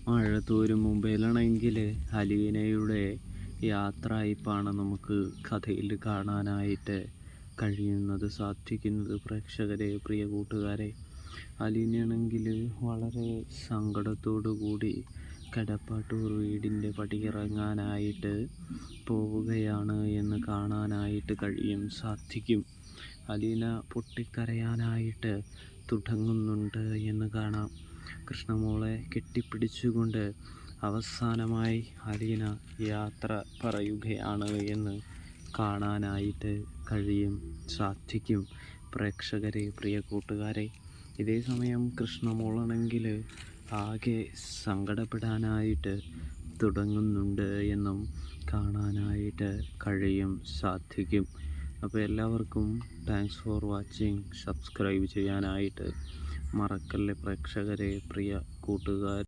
മഴത്തോരും മുംബൈയിലാണെങ്കിൽ അലീനയുടെ യാത്രയയപ്പാണ് നമുക്ക് കഥയിൽ കാണാനായിട്ട് കഴിയുന്നത് സാധിക്കുന്നത്. പ്രേക്ഷകരെ, പ്രിയ കൂട്ടുകാരെ, അലീനയാണെങ്കിൽ വളരെ സങ്കടത്തോടു കൂടി കടപ്പാട്ടൂർ വീടിൻ്റെ പടിയിറങ്ങാനായിട്ട് പോവുകയാണ് എന്ന് കാണാനായിട്ട് സാധിക്കും. അലീന പൊട്ടിക്കരയാനായിട്ട് തുടങ്ങുന്നുണ്ട് എന്ന് കാണാം. കൃഷ്ണമോളെ കെട്ടിപ്പിടിച്ചുകൊണ്ട് അവസാനമായി അലീന യാത്ര പറയുകയാണ് എന്ന് കാണാനായിട്ട് സാധിക്കും. പ്രേക്ഷകരെ, പ്രിയ കൂട്ടുകാരെ, ഇതേ സമയം കൃഷ്ണമോളാണെങ്കിൽ ആകെ സങ്കടപ്പെടാനായിട്ട് തുടങ്ങുന്നുണ്ട് എന്നും കാണാനായിട്ട് സാധിക്കും. അപ്പോൾ എല്ലാവർക്കും താങ്ക്സ് ഫോർ വാച്ചിങ്. സബ്സ്ക്രൈബ് ചെയ്യാനായിട്ട് മറക്കല്ലേ പ്രേക്ഷകരെ, പ്രിയ കൂട്ടുകാർ.